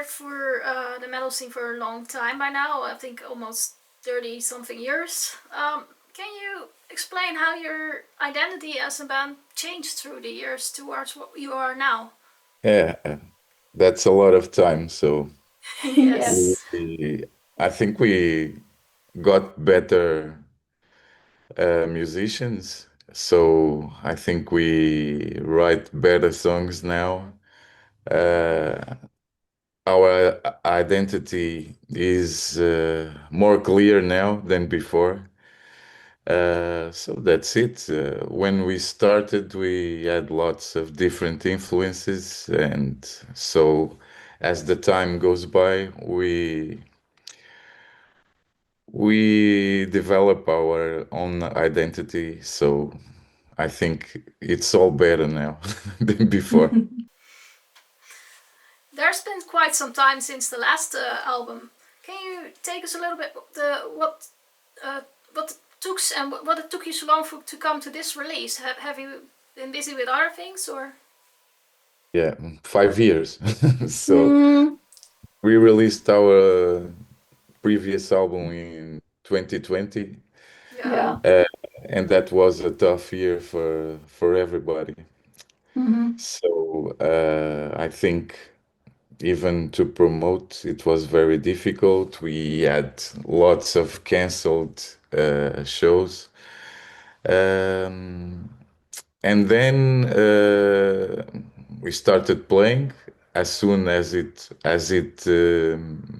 part for the metal scene for a long time by now. I think almost 30 something years. Can you explain how your identity as a band changed through the years towards what you are now? Yeah, that's a lot of time. So Yes. we, I think we got better musicians. So I think we write better songs now. Uh, our identity is more clear now than before. So that's it. When we started, we had lots of different influences, and so as the time goes by, we develop our own identity. So I think it's all better now than before. There's been quite some time since the last album. Can you take us a little bit uh, what took and what it took you so long to come to this release? Have you been busy with other things or? Yeah, 5 years. So we released our previous album in 2020, Yeah. uh, and that was a tough year for everybody. So I think even to promote, it was very difficult. We had lots of canceled shows. Um, and then we started playing as soon as it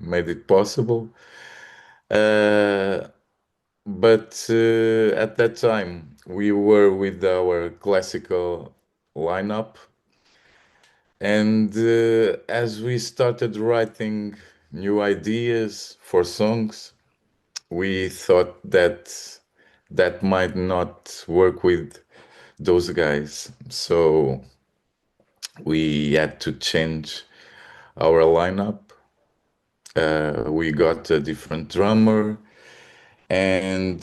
made it possible. Uh, but at that time, we were with our classical lineup, and as we started writing new ideas for songs, we thought that that might not work with those guys. So we had to change our lineup. We got a different drummer, and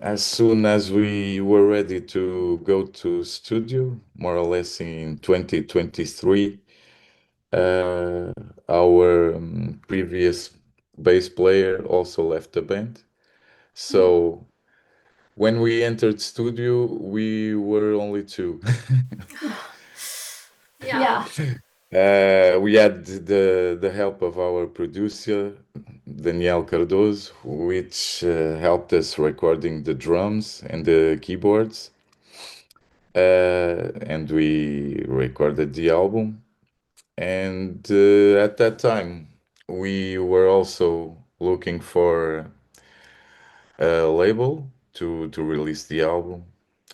as soon as we were ready to go to studio, more or less in 2023, uh, our previous bass player also left the band. So when we entered studio, we were only two. Yeah. We had the help of our producer, Daniel Cardoso, which helped us recording the drums and the keyboards. And we recorded the album. And at that time, we were also looking for a label to release the album.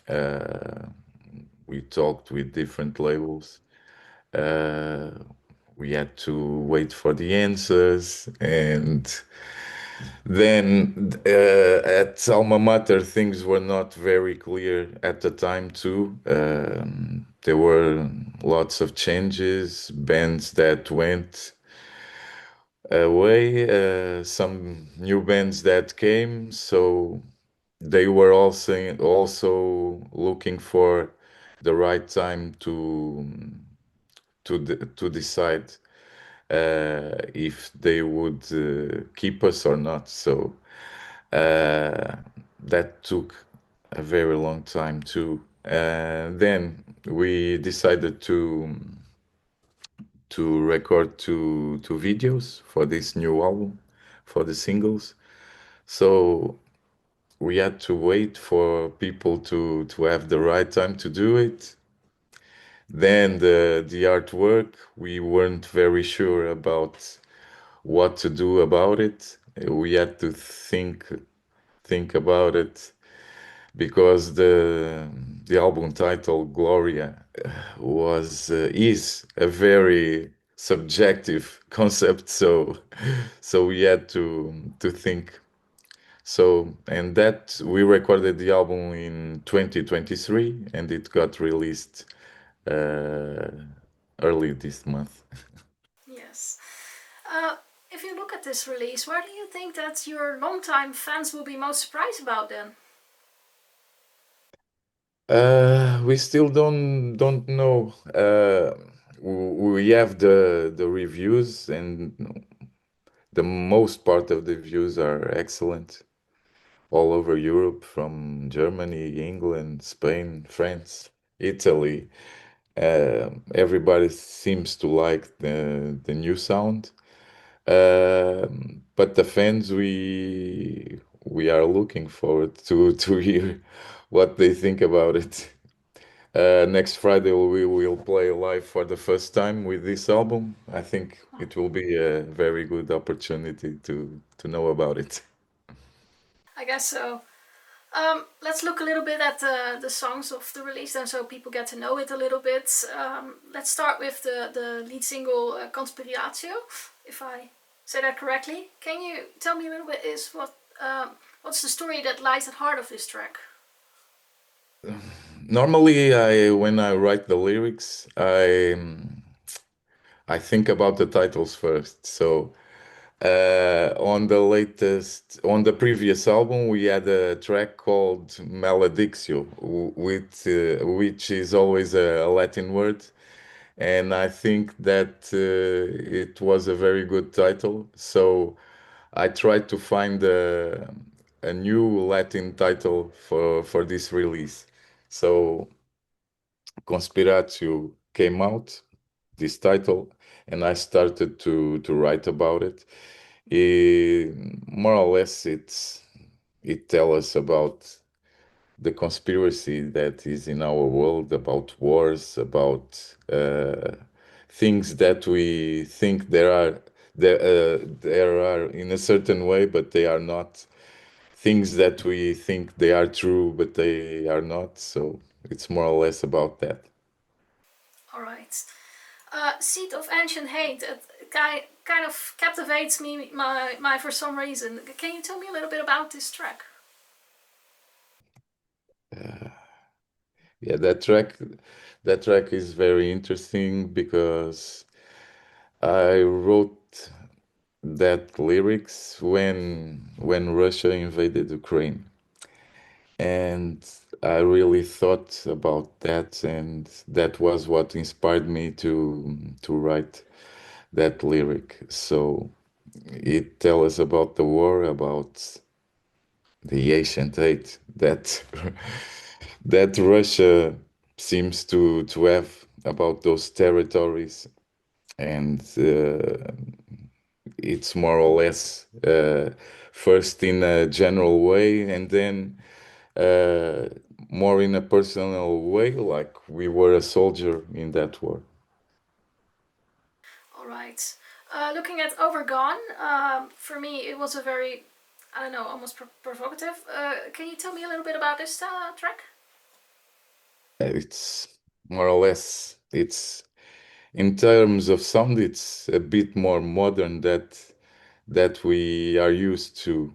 Uh, we talked with different labels. Uh, we had to wait for the answers, and then at Alma Mater things were not very clear at the time too. There were lots of changes, bands that went away, some new bands that came, so they were also looking for the right time to decide if they would keep us or not. So uh, that took a very long time too. Then we decided to record two videos for this new album, for the singles. So we had to wait for people to have the right time to do it. Then the artwork, we weren't very sure about what to do about it. We had to think about it because the album title Gloria is a very subjective concept. So we had to think. So and that we recorded the album in 2023, and it got released uh, early this month. Yes. Uh, if you look at this release, where do you think that your longtime fans will be most surprised about then? We still don't know. we have the reviews, and the most part of the reviews are excellent all over Europe, from Germany, England, Spain, France, Italy. Everybody seems to like the new sound. But the fans, we are looking forward to hear what they think about it. Next Friday we will play live for the first time with this album. I think it will be a very good opportunity to know about it. I guess so. Let's look a little bit at the songs of the release then, so people get to know it a little bit. Let's start with the lead single Conspiratio, if I say that correctly. Can you tell me a little bit is what's the story that lies at heart of this track? Normally, I when I write the lyrics, I think about the titles first. So on the previous album, we had a track called Maledictio, which is always a Latin word, and I think that it was a very good title. So I tried to find a new Latin title for this release. So Conspiratio came out, this title, and I started to write about it. Eh, More or less, it tells us about the conspiracy that is in our world, about wars, about things that we think there are in a certain way, but they are not. Things that we think they are true, but they are not. So it's more or less about that. All right. Seat of Ancient Hate. It kind of captivates me my for some reason. Can you tell me a little bit about this track? Yeah, that track is very interesting because I wrote that lyrics when Russia invaded Ukraine, and I really thought about that, and that was what inspired me to write that lyric. So it tells us about the war, about the ancient hate that that Russia seems to have about those territories, and it's more or less first in a general way, and then uh, more in a personal way, like we were a soldier in that war. All right. Looking at Overgone, for me it was a very, I don't know, almost provocative. Can you tell me a little bit about this track? It's more or less, it's in terms of sound, it's a bit more modern that we are used to.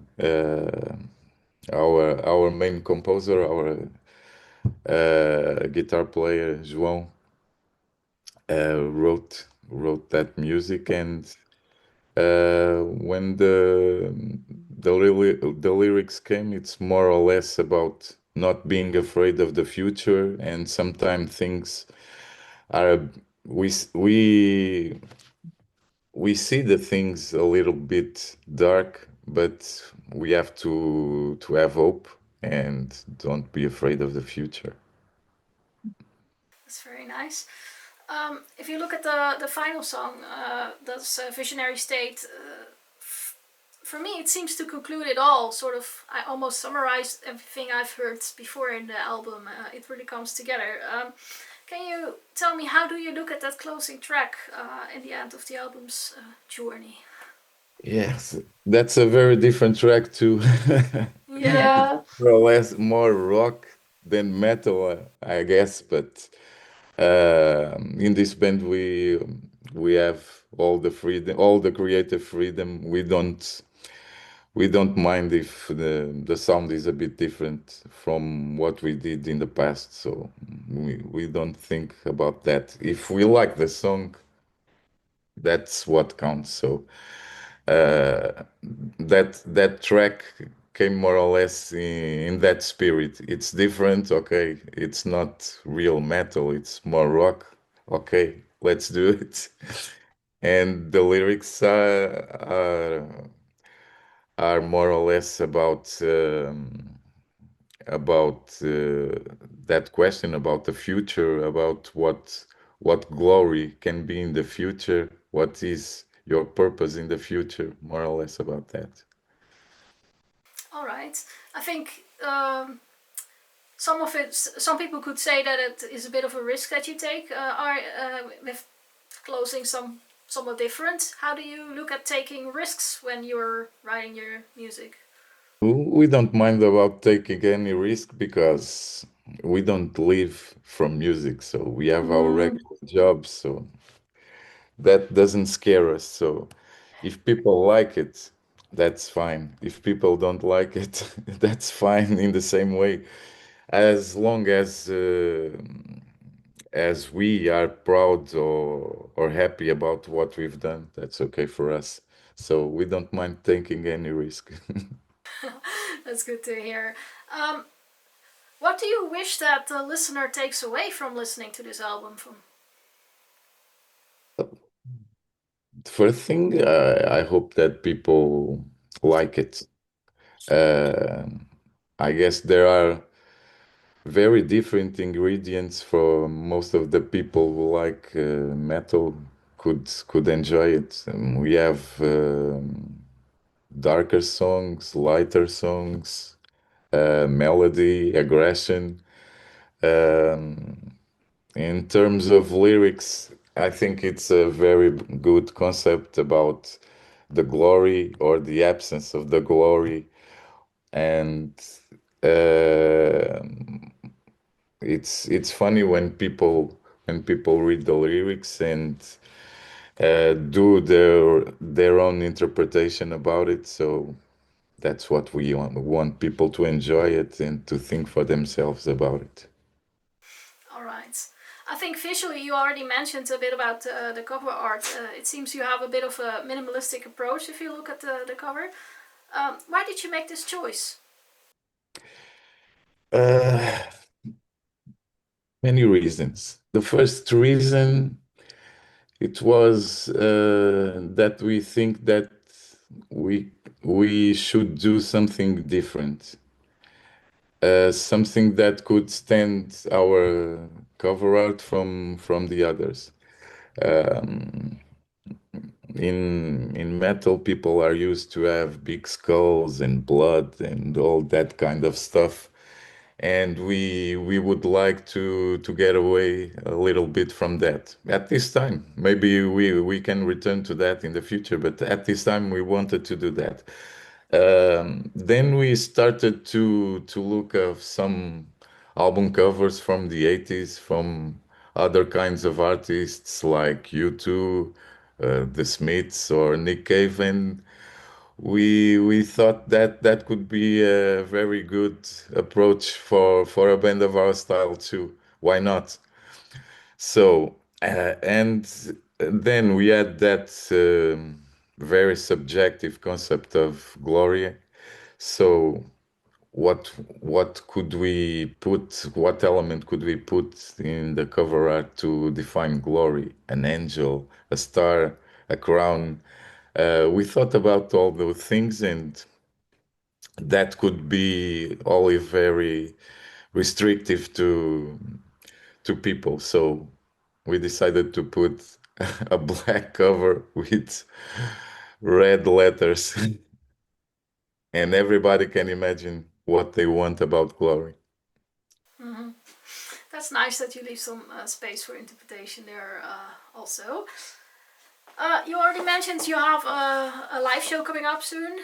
Our main composer, our guitar player João, wrote that music, and when the lyrics came, it's more or less about not being afraid of the future, and sometimes things are we s- we see the things a little bit dark, but we have to have hope and don't be afraid of the future. That's very nice. If you look at the final song, that's Visionary State. For me, it seems to conclude it all. Sort of, I almost summarized everything I've heard before in the album. It really comes together. Can you tell me how do you look at that closing track in the end of the album's journey? Yes, that's a very different track too. Yeah. Yeah. More or less more rock than metal, I guess. But in this band, we have all the freedom, all the creative freedom. We don't mind if the sound is a bit different from what we did in the past. So we don't think about that. If we like the song, that's what counts. So that track came more or less in that spirit. It's different, okay. It's not real metal. It's more rock, okay. let's do it. And the lyrics are more or less about that question about the future, about what glory can be in the future, what is your purpose in the future, more or less about that. All right. I think some of it, some people could say that it is a bit of a risk that you take. Are with closing somewhat different. How do you look at taking risks when you're writing your music? We don't mind about taking any risk because we don't live from music, so we have our Mm. regular jobs, so that doesn't scare us. So if people like it, that's fine. If people don't like it, that's fine in the same way. As long as we are proud or happy about what we've done, that's okay for us. So we don't mind taking any risk. That's good to hear. Um, what do you wish that the listener takes away from listening to this album? From First thing, I hope that people like it. Uh, I guess there are very different ingredients for most of the people who like metal could enjoy it. We have darker songs, lighter songs, melody, aggression. Um, in terms of lyrics, I think it's a very good concept about the glory or the absence of the glory, and uh, it's funny when people read the lyrics and do their own interpretation about it. So that's what we want people to enjoy it and to think for themselves about it. all right. I think visually you already mentioned a bit about the cover art. It seems you have a bit of a minimalistic approach if you look at the cover. Why did you make this choice? Uh, Many reasons. The first reason it was that we think that we we should do something different, something that could stand our cover art from the others. Um, in metal, people are used to have big skulls and blood and all that kind of stuff, and we would like to get away a little bit from that at this time. Maybe we can return to that in the future, but at this time we wanted to do that. Then we started to look at some album covers from the 80s from other kinds of artists like U2, The Smiths, or Nick Cave, and we thought that that could be a very good approach for a band of our style too. Why not? So and then we had that very subjective concept of glory. So what could we put? What element could we put in the cover art to define glory? An angel, a star, a crown. We thought about all those things, and that could be only very restrictive to people. So we decided to put a black cover with red letters, and everybody can imagine what they want about glory. Mm-hmm. That's nice that you leave some space for interpretation there also. You already mentioned you have a live show coming up soon.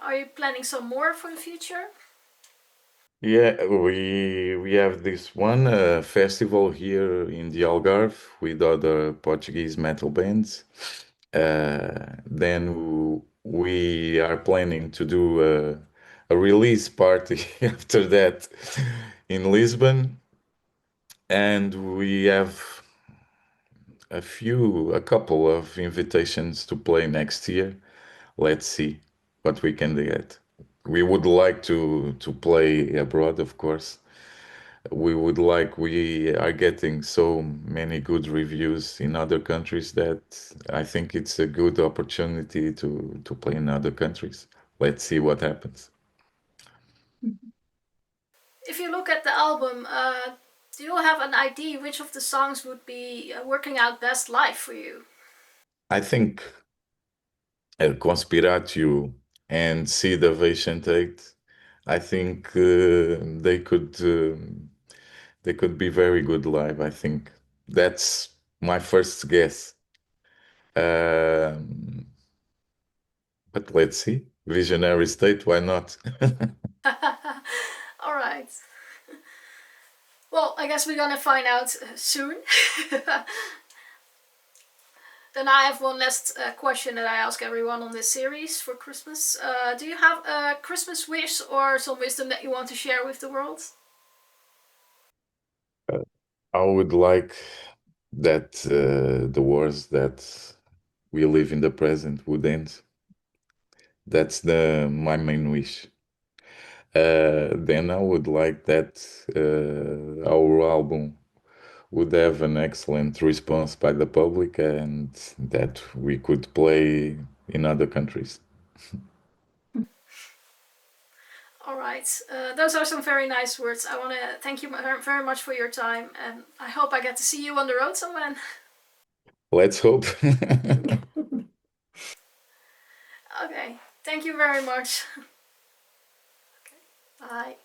Are you planning some more for the future? Yeah, we have this one festival here in the Algarve with other Portuguese metal bands. Then we are planning to do a release party after that in Lisbon, and we have a couple of invitations to play next year. Let's see what we can get. We would like to play abroad, of course. we are getting so many good reviews in other countries that I think it's a good opportunity to play in other countries. Let's see what happens. If you look at the album, do you have an idea which of the songs would be working out best live for you? I think Conspiratio and Seed of Ancient Hate, I think they could be very good live. I think that's my first guess. Um, but let's see. Visionary State, why not? All right. Well, I guess we're gonna find out soon. Then I have one last question that I ask everyone on this series for Christmas. Do you have a Christmas wish or some wisdom that you want to share with the world? I would like that the wars that we live in the present would end. That's the my main wish. Then I would like that our album would have an excellent response by the public and that we could play in other countries. All right, those are some very nice words. I want to thank you very much for your time, and I hope I get to see you on the road somewhere. Let's hope. Okay, thank you very much. Okay, bye.